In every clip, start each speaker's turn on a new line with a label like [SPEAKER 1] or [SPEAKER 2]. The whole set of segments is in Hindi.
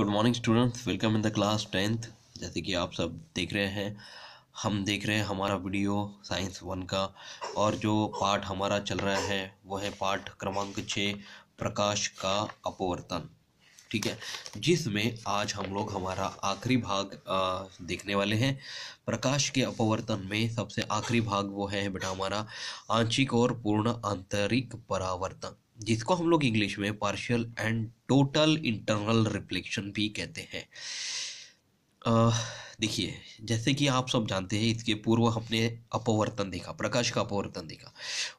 [SPEAKER 1] Good morning students, welcome in the class 10th। जैसे कि आप सब देख रहे हैं, हम देख रहे हैं हमारा वीडियो साइंस 1 का। और जो पाठ हमारा चल रहा है वो है पाठ क्रमांक 6, प्रकाश का अपवर्तन। ठीक है, जिसमें आज हम लोग हमारा आखिरी भाग देखने वाले हैं। प्रकाश के अपवर्तन में सबसे आखिरी भाग वो है बेटा हमारा आंशिक और पूर्ण आंतरिक परावर्तन, जिसको हम लोग इंग्लिश में partial and total internal reflection भी कहते हैं। अ, देखिए, जैसे कि आप सब जानते हैं, इसके पूर्व हमने अपवर्तन देखा, प्रकाश का अपवर्तन देखा।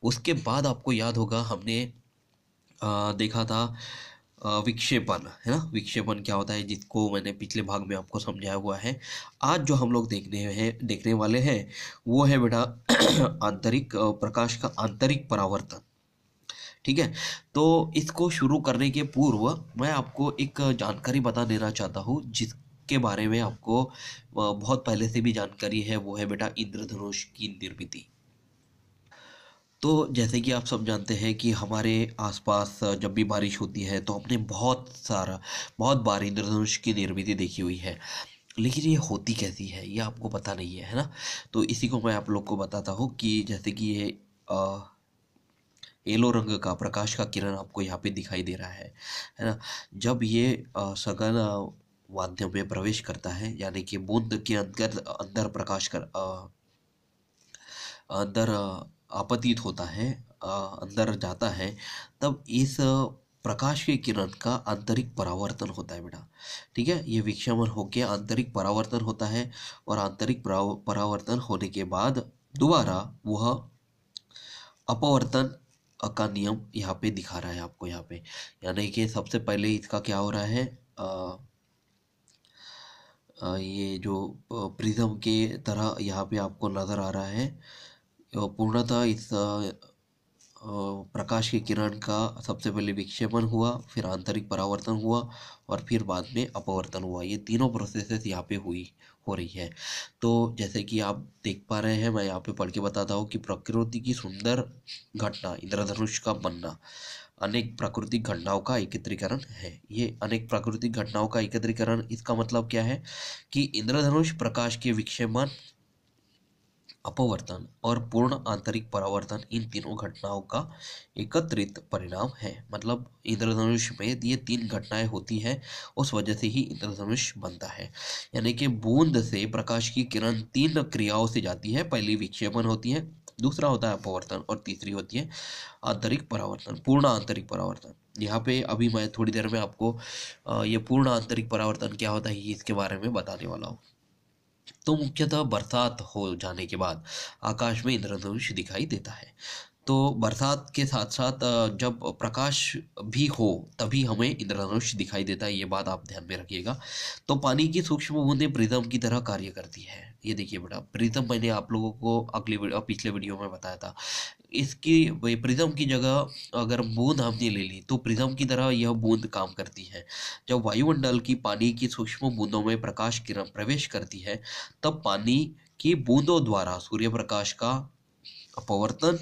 [SPEAKER 1] उसके बाद आपको याद होगा हमने देखा था विक्षेपण, है ना। विक्षेपण क्या होता है, जिसको मैंने पिछले भाग में आपको समझाया हुआ है। आज जो हम लोग देखने वाले हैं वो है बेटा आंतरिक प्रकाश का आंतरिक परावर्तन। ठीक है, तो इसको शुरू करने के पूर्व मैं आपको एक जानकारी बता देना चाहता हूँ, जिसके बारे में आपको बहुत पहले से भी जानकारी है। वो है बेटा इंद्रधनुष की निर्मिति। तो जैसे कि आप सब जानते हैं कि हमारे आसपास जब भी बारिश होती है तो हमने बहुत बार इंद्रधनुष की निर्मिति देखी हुई है। लेकिन ये होती कैसी है ये आपको पता नहीं है, है ना। तो इसी को मैं आप लोग को बताता हूँ कि जैसे कि ये येलो रंग का प्रकाश का किरण आपको यहाँ पे दिखाई दे रहा है ना। जब ये सघन माध्यम में प्रवेश करता है, यानी कि बूंद के अंदर अंदर प्रकाश कर अंदर आपतित होता है, अंदर जाता है, तब इस प्रकाश के किरण का आंतरिक परावर्तन होता है बेटा। ठीक है, ये विक्षेपण होकर आंतरिक परावर्तन होता है, और आंतरिक परावर्तन होने के बाद दोबारा वह अपवर्तन का नियम यहाँ पे दिखा रहा है आपको। यहाँ पे यानी कि सबसे पहले इसका क्या हो रहा है, ये जो प्रिज्म के तरह यहाँ पे आपको नज़र आ रहा है। पूर्णतः इस प्रकाश के किरण का सबसे पहले विक्षेपण हुआ, फिर आंतरिक परावर्तन हुआ, और फिर बाद में अपवर्तन हुआ। ये तीनों प्रोसेसेस यहाँ पे हो रही है। तो जैसे कि आप देख पा रहे हैं, मैं यहाँ पे पढ़ के बताता हूँ कि प्रकृति की सुंदर घटना इंद्रधनुष का बनना अनेक प्राकृतिक घटनाओं का एकत्रीकरण है। ये अनेक प्राकृतिक घटनाओं का एकत्रीकरण, इसका मतलब क्या है कि इंद्रधनुष प्रकाश के विक्षेपण, अपवर्तन और पूर्ण आंतरिक परावर्तन, इन तीनों घटनाओं का एकत्रित परिणाम है। मतलब इंद्रधनुष में ये तीन घटनाएं होती हैं, उस वजह से ही इंद्रधनुष बनता है। यानी कि बूंद से प्रकाश की किरण तीन क्रियाओं से जाती है। पहली विक्षेपण होती है, दूसरा होता है अपवर्तन, और तीसरी होती है आंतरिक परावर्तन, पूर्ण आंतरिक परावर्तन। यहाँ पे अभी मैं थोड़ी देर में आपको ये पूर्ण आंतरिक परावर्तन क्या होता है इसके बारे में बताने वाला हूँ। तो मुख्यतः बरसात हो जाने के बाद आकाश में इंद्रधनुष दिखाई देता है। तो बरसात के साथ साथ जब प्रकाश भी हो तभी हमें इंद्रधनुष दिखाई देता है, ये बात आप ध्यान में रखिएगा। तो पानी की सूक्ष्म बूंदें प्रिज्म की तरह कार्य करती है। ये देखिए बेटा, प्रिज्म मैंने आप लोगों को पिछले वीडियो में बताया था। इसकी प्रिज्म की जगह अगर बूंद हमने ले ली तो प्रिज्म की तरह यह बूंद काम करती है। जब वायुमंडल की पानी की सूक्ष्म बूंदों में प्रकाश किरण प्रवेश करती है, तब पानी की बूंदों द्वारा सूर्य प्रकाश का अपवर्तन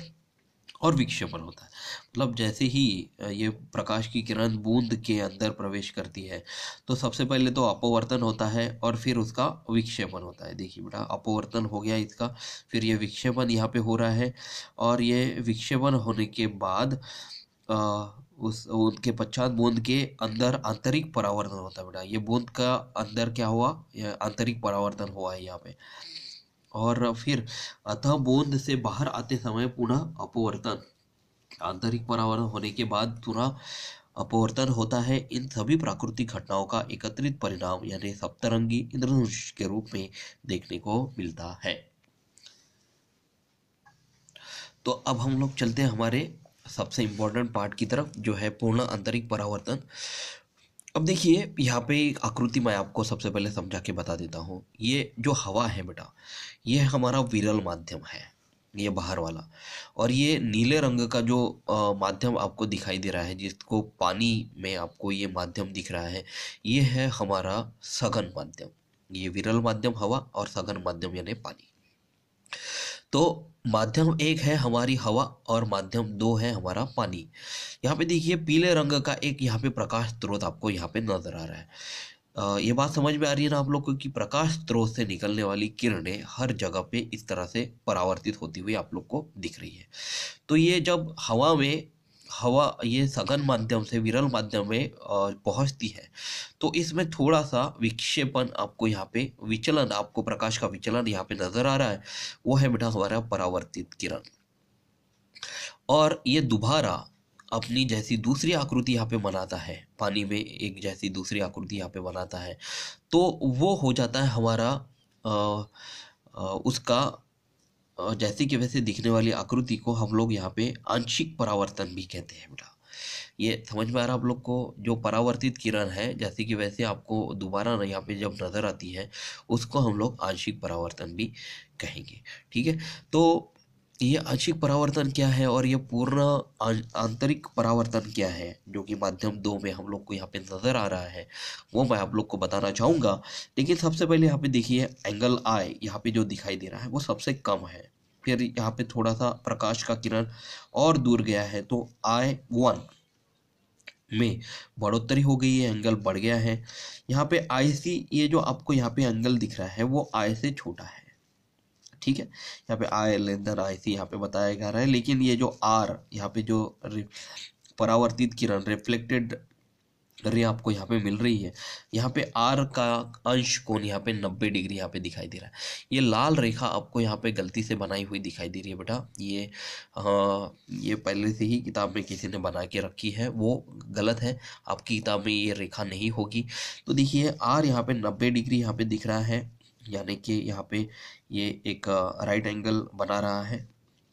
[SPEAKER 1] और विक्षेपण होता है। मतलब जैसे ही ये प्रकाश की किरण बूंद के अंदर प्रवेश करती है, तो सबसे पहले तो अपवर्तन होता है और फिर उसका विक्षेपण होता है। देखिए बेटा, अपवर्तन हो गया इसका, फिर ये विक्षेपण यहाँ पे हो रहा है, और ये विक्षेपण होने के बाद उस उनके पश्चात बूंद के अंदर आंतरिक परावर्तन होता है बेटा। ये बूंद का अंदर क्या हुआ, ये आंतरिक परावर्तन हुआ है यहाँ पे। और फिर अतः बूंद से बाहर आते समय पुनः अपवर्तन, आंतरिक परावर्तन होने के बाद पुनः अपवर्तन होता है। इन सभी प्राकृतिक घटनाओं का एकत्रित परिणाम यानी सप्तरंगी इंद्रधनुष के रूप में देखने को मिलता है। तो अब हम लोग चलते हैं हमारे सबसे इम्पोर्टेंट पार्ट की तरफ, जो है पूर्ण आंतरिक परावर्तन। अब देखिए, यहाँ पे एक आकृति मैं आपको सबसे पहले समझा के बता देता हूँ। ये जो हवा है बेटा, ये हमारा विरल माध्यम है, ये बाहर वाला। और ये नीले रंग का जो माध्यम आपको दिखाई दे रहा है, जिसको पानी में आपको ये माध्यम दिख रहा है, ये है हमारा सघन माध्यम। ये विरल माध्यम हवा, और सघन माध्यम यानी पानी। तो माध्यम एक है हमारी हवा, और माध्यम दो है हमारा पानी। यहाँ पे देखिए, पीले रंग का एक यहाँ पे प्रकाश स्रोत आपको यहाँ पे नजर आ रहा है। ये बात समझ में आ रही है ना आप लोग को कि प्रकाश स्रोत से निकलने वाली किरणें हर जगह पे इस तरह से परावर्तित होती हुई आप लोग को दिख रही है। तो ये जब हवा ये सघन माध्यम से विरल माध्यम में पहुंचती है, तो इसमें थोड़ा सा विक्षेपण आपको यहाँ पे विचलन, आपको प्रकाश का विचलन यहाँ पे नजर आ रहा है। वो है बेटा हमारा परावर्तित किरण। और ये दोबारा अपनी जैसी दूसरी आकृति यहाँ पे बनाता है, पानी में एक जैसी दूसरी आकृति यहाँ पे बनाता है। तो वो हो जाता है हमारा उसका जैसे कि वैसे दिखने वाली आकृति को हम लोग यहाँ पे आंशिक परावर्तन भी कहते हैं बेटा। ये समझ में आ रहा है आप लोग को? जो परावर्तित किरण है जैसे कि वैसे आपको दोबारा ना यहाँ पे जब नजर आती है, उसको हम लोग आंशिक परावर्तन भी कहेंगे। ठीक है, तो ये आंशिक परावर्तन क्या है और ये पूर्ण आंतरिक परावर्तन क्या है, जो कि माध्यम 2 में हम लोग को यहाँ पे नजर आ रहा है, वो मैं आप लोग को बताना चाहूँगा। लेकिन सबसे पहले यहाँ पे देखिए एंगल आई यहाँ पे जो दिखाई दे रहा है वो सबसे कम है। फिर यहाँ पे थोड़ा सा प्रकाश का किरण और दूर गया है, तो I1 में बढ़ोतरी हो गई है, एंगल बढ़ गया है। यहाँ पे IC, ये जो आपको यहाँ पे एंगल दिख रहा है वो I से छोटा है। ठीक है, यहाँ पे I लेस देन IC यहाँ पे बताया जा रहा है। लेकिन ये जो R यहाँ पे जो परावर्तित किरण रिफ्लेक्टेड रे आपको यहाँ पे मिल रही है, यहाँ पे R का अंश कोण यहाँ पे 90 डिग्री यहाँ पे दिखाई दे रहा है। ये लाल रेखा आपको यहाँ पे गलती से बनाई हुई दिखाई दे रही है बेटा। ये पहले से ही किताब में किसी ने बना के रखी है, वो गलत है। आपकी किताब में ये रेखा नहीं होगी। तो देखिए R यहाँ पे 90 डिग्री यहाँ पे दिख रहा है, यानी कि यहाँ पे ये एक राइट एंगल बना रहा है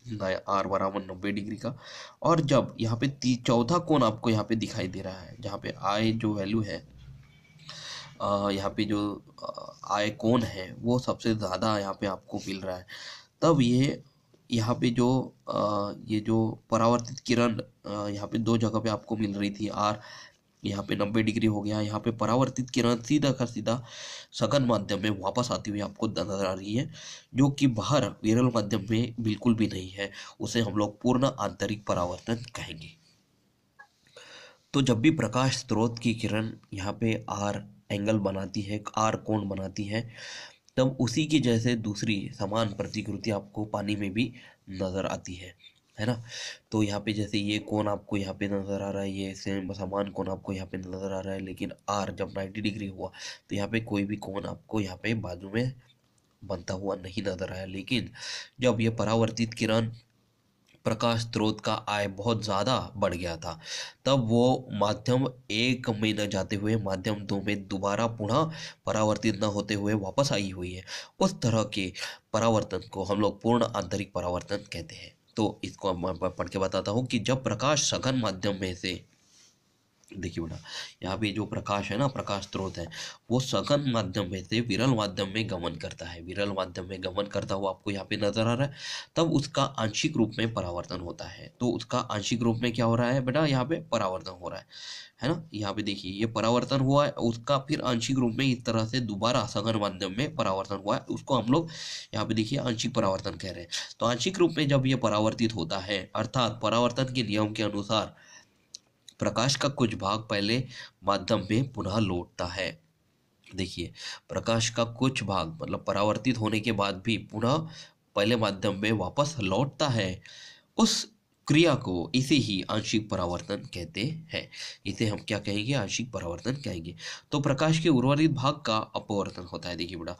[SPEAKER 1] R बराबर 90 डिग्री का। और जब यहाँ पे चौथा कोण आपको यहाँ पे दिखाई दे रहा है, जहाँ पे I जो वैल्यू है, यहाँ पे जो I कोण है वो सबसे ज़्यादा यहाँ पे आपको मिल रहा है, तब ये यहाँ पे जो ये जो परावर्तित किरण यहाँ पे 2 जगह पे आपको मिल रही थी, R यहाँ पे 90 डिग्री हो गया। यहाँ पे परावर्तित किरण सीधा का सीधा सघन माध्यम में वापस आती हुई आपको नजर आ रही है, जो कि बाहर विरल माध्यम में बिल्कुल भी नहीं है। उसे हम लोग पूर्ण आंतरिक परावर्तन कहेंगे। तो जब भी प्रकाश स्रोत की किरण यहाँ पे R एंगल बनाती है, R कोण बनाती है, तब उसी की जैसे दूसरी समान प्रतिकृति आपको पानी में भी नजर आती है ना। तो यहाँ पे जैसे ये कोण आपको यहाँ पे नजर आ रहा है, ये सेम समान कोण आपको यहाँ पे नजर आ रहा है, लेकिन R जब 90 डिग्री हुआ तो यहाँ पे कोई भी कोण आपको यहाँ पे बाजू में बनता हुआ नहीं नजर आया। लेकिन जब ये परावर्तित किरण प्रकाश स्रोत का आय बहुत ज़्यादा बढ़ गया था, तब वो माध्यम 1 में न जाते हुए माध्यम 2 में दोबारा पुनः परावर्तित न होते हुए वापस आई हुई है। उस तरह के परावर्तन को हम लोग पूर्ण आंतरिक परावर्तन कहते हैं। तो इसको मैं पढ़ के बताता हूँ कि जब प्रकाश सघन माध्यम में से, देखिए बेटा यहाँ पे जो प्रकाश है ना, प्रकाश स्रोत है, वो सघन माध्यम में से विरल माध्यम में गमन करता है, विरल माध्यम में गमन करता हुआ आपको यहाँ पे नजर आ रहा है, तब उसका आंशिक रूप में परावर्तन होता है। तो उसका आंशिक रूप में क्या हो रहा है बेटा, यहाँ पे परावर्तन हो रहा है ना। यहाँ पे देखिए ये परावर्तन हुआ है, उसका फिर आंशिक रूप में इस तरह से दोबारा सघन माध्यम में परावर्तन हुआ है, उसको हम लोग यहाँ पे देखिए आंशिक परावर्तन कह रहे हैं। तो आंशिक रूप में जब ये परावर्तित होता है, अर्थात परावर्तन के नियम के अनुसार प्रकाश का कुछ भाग पहले माध्यम में पुनः लौटता है। देखिए प्रकाश का कुछ भाग मतलब परावर्तित होने के बाद भी पुनः पहले माध्यम में वापस लौटता है। उस क्रिया को इसे ही आंशिक परावर्तन कहते हैं। इसे हम क्या कहेंगे, आंशिक परावर्तन कहेंगे। तो प्रकाश के उर्वरित भाग का अपवर्तन होता है। देखिए बेटा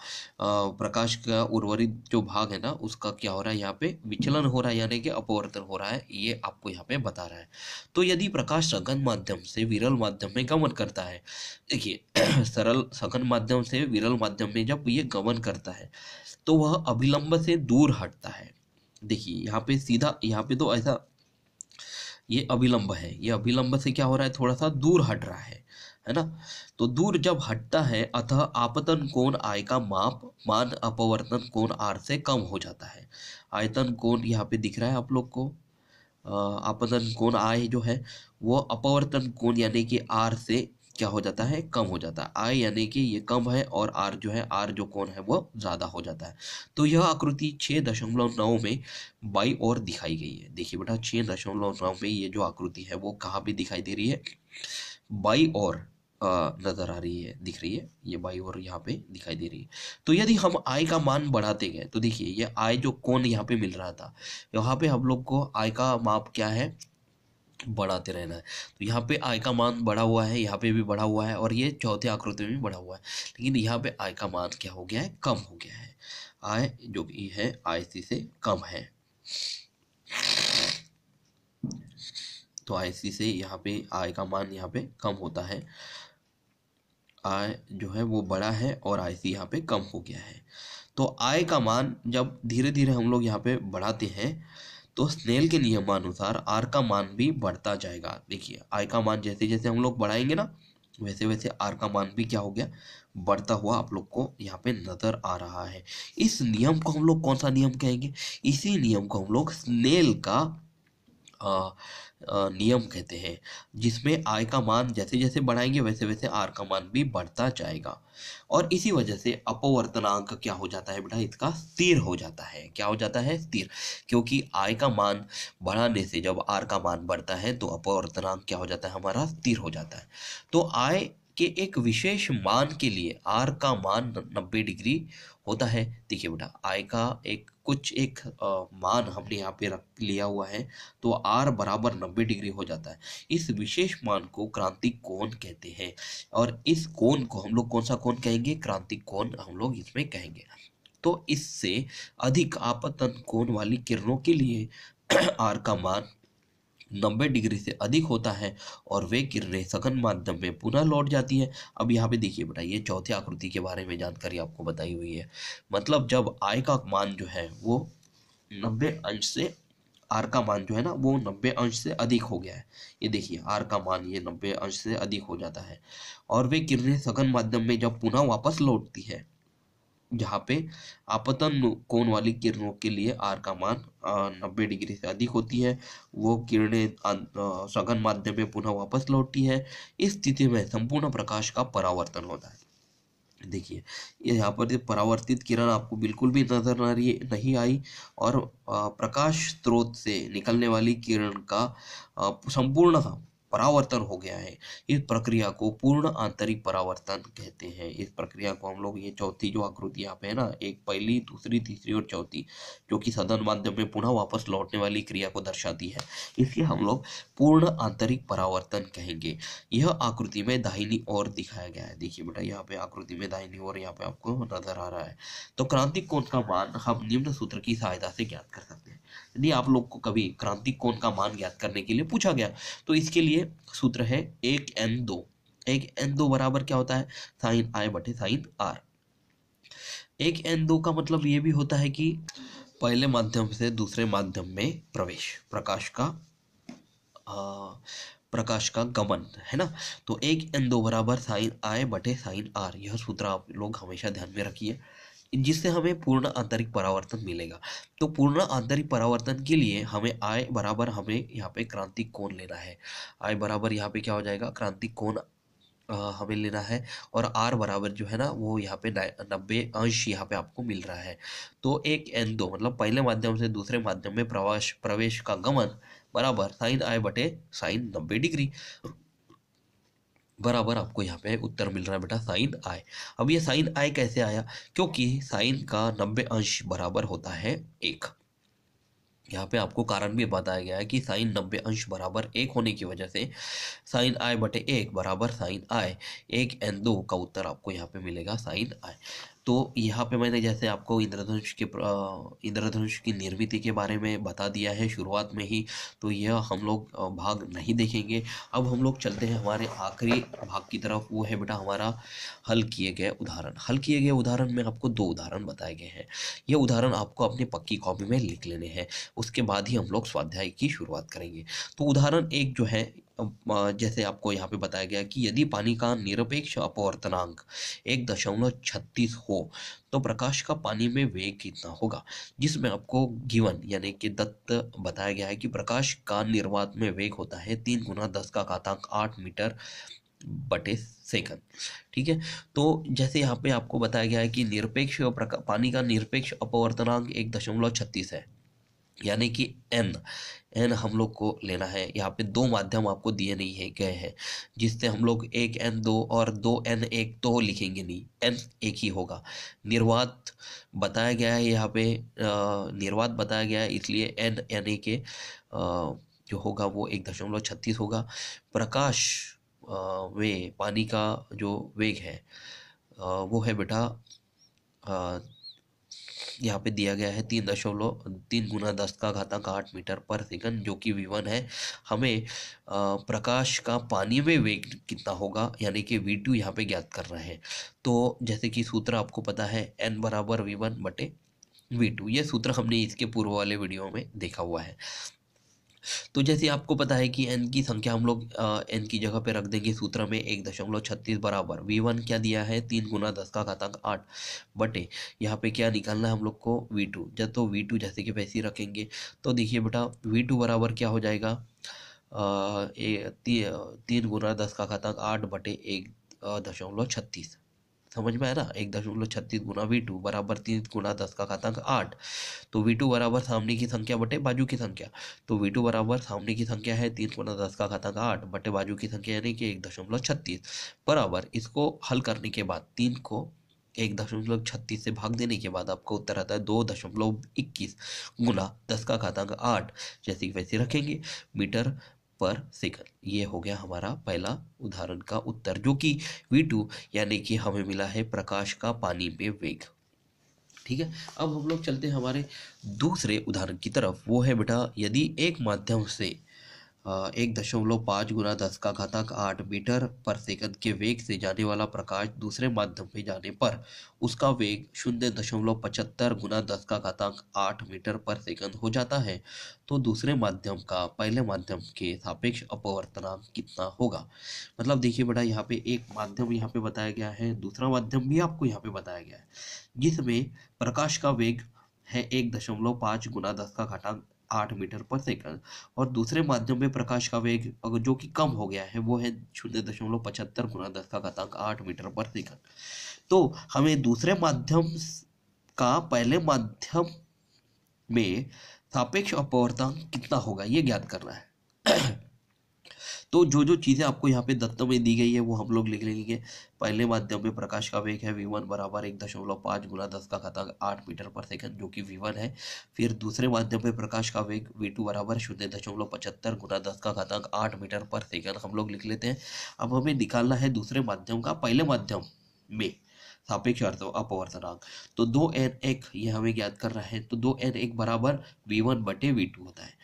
[SPEAKER 1] प्रकाश का उर्वरित जो भाग है ना, उसका क्या हो रहा है, यहाँ पे विचलन हो रहा है, यानी कि अपवर्तन हो रहा है, ये आपको यहाँ पे बता रहा है। तो यदि प्रकाश सघन माध्यम से विरल माध्यम में गमन करता है, देखिए सरल सघन माध्यम से विरल माध्यम में जब ये गमन करता है तो वह अभिलंब से दूर हटता है। देखिए यहाँ पे सीधा, यहाँ पे तो ऐसा ये अभिलंब है, ये अभिलंब से क्या हो रहा है, थोड़ा सा दूर हट रहा है ना। तो दूर जब हटता है, अतः आपतन कोण I का मान अपवर्तन कोण R से कम हो जाता है। आयतन कोण यहाँ पे दिख रहा है आप लोग को, आपतन कोण I जो है वो अपवर्तन कोण यानी कि R से क्या हो जाता है, कम हो जाता है। I यानी कि ये कम है और R जो है, R जो कोण है वो ज़्यादा हो जाता है। तो यह आकृति 6.9 में बाई ओर दिखाई गई है। देखिए बेटा 6.9 में ये जो आकृति है वो कहाँ पे दिखाई दे रही है, बाई ओर नजर आ रही है, दिख रही है, ये बाई और यहाँ पे दिखाई दे रही है। तो यदि हम आय का मान बढ़ाते गए तो देखिए ये आय जो कोण यहाँ पे मिल रहा था, यहाँ पे हम लोग को आय का माप क्या है, बढ़ाते रहना है। तो यहाँ पे आय का मान बढ़ा हुआ है, यहाँ पे भी बढ़ा हुआ है और ये चौथे आकृति में भी बढ़ा हुआ है, लेकिन यहाँ पे आय का मान क्या हो गया है, कम हो गया है। आय जो कि है आय सी से कम है। तो आय सी से यहाँ पे आय का मान यहाँ पे कम होता है, आय जो है वो बड़ा है और आय सी यहाँ पे कम हो गया है। तो आय का मान जब धीरे धीरे हम लोग यहाँ पे बढ़ाते हैं तो स्नेल के नियमानुसार आर का मान भी बढ़ता जाएगा। देखिए आय का मान जैसे जैसे हम लोग बढ़ाएंगे ना, वैसे वैसे आर का मान भी क्या हो गया, बढ़ता हुआ आप लोग को यहाँ पे नजर आ रहा है। इस नियम को हम लोग कौन सा नियम कहेंगे, इसी नियम को हम लोग स्नेल का नियम कहते हैं, जिसमें आय का मान जैसे जैसे बढ़ाएंगे वैसे वैसे आर का मान भी बढ़ता जाएगा। और इसी वजह से अपवर्तनांक क्या हो जाता है बेटा, इसका स्थिर हो जाता है। क्या हो जाता है, स्थिर, क्योंकि आय का मान बढ़ाने से जब आर का मान बढ़ता है तो अपवर्तनांक क्या हो जाता है, हमारा स्थिर हो जाता है। तो आय के एक विशेष मान के लिए आर का मान 90 डिग्री होता है। देखिए बेटा आय का एक मान हमने यहाँ पे रख लिया हुआ है, तो आर बराबर 90 डिग्री हो जाता है। इस विशेष मान को क्रांतिक कोण कहते हैं, और इस कोण को हम लोग कौन सा कोण कहेंगे, क्रांतिक कोण हम लोग इसमें कहेंगे। तो इससे अधिक आपतन कोण वाली किरणों के लिए आर का मान 90 डिग्री से अधिक होता है और वे किरणें सघन माध्यम में पुनः लौट जाती है। अब यहाँ पे देखिए बेटा, ये चौथी आकृति के बारे में जानकारी आपको बताई हुई है। मतलब जब आय का मान जो है वो 90 अंश से, आर का मान जो है ना वो 90 अंश से अधिक हो गया है। ये देखिए आर का मान ये 90 अंश से अधिक हो जाता है और वे किरणें सघन माध्यम में जब पुनः वापस लौटती है, जहाँ पे आपतन कोण वाली किरणों के लिए आर का मान 90 डिग्री से अधिक होती है, वो किरणें सघन माध्यम में पुनः वापस लौटती है। इस स्थिति में संपूर्ण प्रकाश का परावर्तन होता है। देखिए ये यहाँ पर जो परावर्तित किरण आपको बिल्कुल भी नजर नहीं आई, और प्रकाश स्रोत से निकलने वाली किरण का संपूर्ण परावर्तन हो गया है। इस प्रक्रिया को पूर्ण आंतरिक परावर्तन कहते हैं। इस प्रक्रिया को हम लोग, ये चौथी जो आकृति यहाँ पे है ना, एक पहली, दूसरी, तीसरी और चौथी, जो कि सघन माध्यम में पुनः वापस लौटने वाली क्रिया को दर्शाती है, इसलिए हम लोग पूर्ण आंतरिक परावर्तन कहेंगे। यह आकृति में दाहिनी ओर दिखाया गया है। देखिए बेटा यहाँ पे आकृति में दाहिनी ओर यहाँ पे आपको नजर आ रहा है। तो क्रांतिक कोण का मान हम निम्न सूत्र की सहायता से ज्ञात कर सकते हैं। यदि आप लोग को कभी क्रांतिक कोण का मान ज्ञात करने के लिए पूछा गया तो इसके लिए सूत्र है 1n2। 1n2 बराबर क्या होता है, साइन आई बटे साइन आर। 1n2 का मतलब ये भी होता है कि पहले माध्यम से दूसरे माध्यम में प्रवेश, प्रकाश का गमन, है ना। तो 1n2 बराबर साइन आई बटे साइन आर, यह सूत्र आप लोग हमेशा ध्यान में रखिए, जिससे हमें पूर्ण आंतरिक परावर्तन मिलेगा। तो पूर्ण आंतरिक परावर्तन के लिए हमें आय बराबर, हमें यहाँ पे क्रांतिक कोण लेना है। आय बराबर यहाँ पे क्या हो जाएगा, क्रांतिक कोण हमें लेना है, और आर बराबर जो है ना वो यहाँ पे 90 अंश यहाँ पे आपको मिल रहा है। तो 1n2 मतलब पहले माध्यम से दूसरे माध्यम में प्रवेश का गमन बराबर साइन आय बटे साइन 90 डिग्री, बराबर आपको यहाँ पे उत्तर मिल रहा है बेटा साइन आई। अब ये साइन आई कैसे आया, क्योंकि साइन का 90 अंश बराबर होता है 1। यहाँ पे आपको कारण भी बताया गया है कि साइन 90 अंश बराबर 1 होने की वजह से साइन आई बटे 1 बराबर साइन आई, 1n2 का उत्तर आपको यहाँ पे मिलेगा साइन आई। तो यहाँ पे मैंने जैसे आपको इंद्रधनुष की निर्मित के बारे में बता दिया है शुरुआत में ही, तो यह हम लोग भाग नहीं देखेंगे। अब हम लोग चलते हैं हमारे आखिरी भाग की तरफ, वो है बेटा हमारा हल किए गए उदाहरण। हल किए गए उदाहरण में आपको 2 उदाहरण बताए गए हैं। ये उदाहरण आपको अपनी पक्की कॉपी में लिख लेने हैं, उसके बाद ही हम लोग स्वाध्याय की शुरुआत करेंगे। तो उदाहरण 1 जो है, जैसे आपको यहाँ पे बताया गया कि यदि पानी का निरपेक्ष अपवर्तनांक 1.36 हो तो प्रकाश का पानी में वेग कितना होगा, जिसमें आपको गिवन यानी कि दत्त बताया गया है कि प्रकाश का निर्वात में वेग होता है 3 गुना 10⁸ मीटर बटे सेकंड। ठीक है, तो जैसे यहाँ पे आपको बताया गया है कि पानी का निरपेक्ष अपवर्तनांक 1.36 है, यानी कि एन एन हम लोग को लेना है। यहाँ पे दो माध्यम आपको दिए नहीं है गए हैं, जिससे हम लोग एक एन दो और दो एन एक तो लिखेंगे नहीं, एन एक ही होगा। निर्वात बताया गया है यहाँ पे, निर्वात बताया गया है, इसलिए एन यानी के जो होगा वो 1.36 होगा। प्रकाश में पानी का जो वेग है वो है बेटा यहाँ पे दिया गया है 3.3 × 10⁻⁸ मीटर पर सेकंड, जो कि V1 है। हमें प्रकाश का पानी में वेग कितना होगा यानी कि V2 यहाँ पे ज्ञात करना है। तो जैसे कि सूत्र आपको पता है, N बराबर V1/V2, ये सूत्र हमने इसके पूर्व वाले वीडियो में देखा हुआ है। तो जैसे आपको पता है कि n की संख्या हम लोग n की जगह पे रख देंगे सूत्र में 1.36 बराबर V1 क्या दिया है 3 × 10⁸ बटे यहाँ पे क्या निकालना है हम लोग को V2। जब तो V2 जैसे कि वैसे ही रखेंगे, तो देखिए बेटा V2 बराबर क्या हो जाएगा 3 × 10⁸ बटे 1.36। समझ में आया ना, 1.36 गुना V2 बराबर 3 × 10⁸। तो V2 बराबर सामने की संख्या बटे बाजू की संख्या। तो V2 बराबर सामने की संख्या है 3 × 10⁸ बटे बाजू की संख्या यानी कि 1.36 बराबर। इसको हल करने के बाद 3 को 1.36 से भाग देने के बाद आपका उत्तर आता है 2.21 गुना 10⁸ जैसे कि वैसे रखेंगे मीटर पर सेकंड। ये हो गया हमारा पहला उदाहरण का उत्तर, जो कि V2 यानी कि हमें मिला है प्रकाश का पानी में वेग। ठीक है, अब हम लोग चलते हैं हमारे दूसरे उदाहरण की तरफ। वो है बेटा, यदि एक माध्यम से 1.5 × 10⁸ मीटर पर सेकंड के वेग से जाने वाला प्रकाश दूसरे माध्यम में जाने पर उसका वेग 0.75 × 10⁸ मीटर पर सेकंड हो जाता है, तो दूसरे माध्यम का पहले माध्यम के सापेक्ष अपवर्तनांक कितना होगा। मतलब देखिए बेटा, यहाँ पे एक माध्यम यहाँ पे बताया गया है, दूसरा माध्यम भी आपको यहाँ पे बताया गया है, जिसमें प्रकाश का वेग है 1.5 × 10⁸ मीटर पर सेकंड, और दूसरे माध्यम में प्रकाश का वेग अगर जो कि कम हो गया है वो है 0.75 × 10⁸ मीटर पर सेकंड। तो हमें दूसरे माध्यम का पहले माध्यम में सापेक्ष अपवर्तनांक कितना होगा ये ज्ञात करना है। तो जो जो चीज़ें आपको यहाँ पे दत्तों में दी गई है वो हम लोग लिख लेंगे। पहले माध्यम में प्रकाश का वेग है V1 बराबर 1.5 × 10⁸ मीटर पर सेकंड, जो कि V1 है। फिर दूसरे माध्यम में प्रकाश का वेग V2 बराबर 0.75 × 10⁸ मीटर पर सेकंड हम लोग लिख लेते हैं। अब हमें निकालना है दूसरे माध्यम का पहले माध्यम में सापेक्ष अपवर्तनांक। तो 2n1 ये हमें ज्ञात करना है, तो 2n1 बराबर V1/V2 होता है।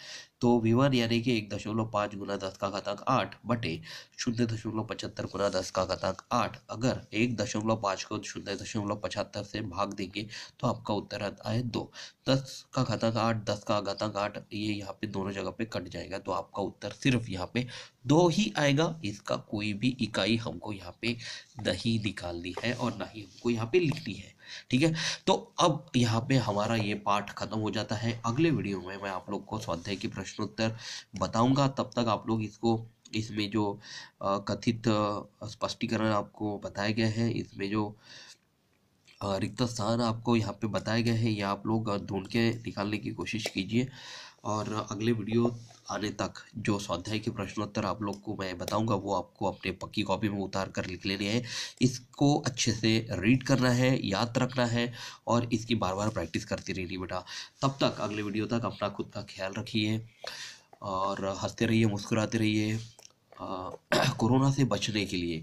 [SPEAKER 1] तो V1 यानी कि 1.5 × 10⁸ बटे 0.75 × 10⁸। अगर 1.5 को 0.75 से भाग देंगे तो आपका उत्तर आता है 2। 10⁸, 10⁸, ये यहाँ पे दोनों जगह पे कट जाएगा, तो आपका उत्तर सिर्फ यहाँ पे 2 ही आएगा। इसका कोई भी इकाई हमको यहाँ पे नहीं निकालनी है और ना ही हमको यहाँ पे लिखनी है। ठीक है, तो अब यहाँ पे हमारा ये पाठ खत्म हो जाता है। अगले वीडियो में मैं आप लोग को स्वाध्याय की प्रश्नोत्तर बताऊंगा। तब तक आप लोग इसको, इसमें जो कथित स्पष्टीकरण आपको बताए गए हैं, इसमें जो रिक्त स्थान आपको यहाँ पे बताए गए हैं, ये आप लोग ढूंढ के निकालने की कोशिश कीजिए। और अगले वीडियो आने तक जो स्वाध्याय के प्रश्नोत्तर आप लोग को मैं बताऊंगा वो आपको अपने पक्की कॉपी में उतार कर लिख लेने हैं। इसको अच्छे से रीड करना है, याद रखना है और इसकी बार बार प्रैक्टिस करती रहनी बेटा। तब तक अगले वीडियो तक अपना खुद का ख्याल रखिए और हंसते रहिए, मुस्कुराते रहिए। कोरोना से बचने के लिए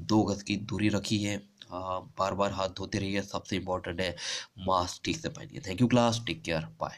[SPEAKER 1] 2 गज की दूरी रखिए, बार बार हाथ धोते रहिए, सबसे इम्पोर्टेंट है मास्क ठीक से पहनिए। Thank you class, take care, bye.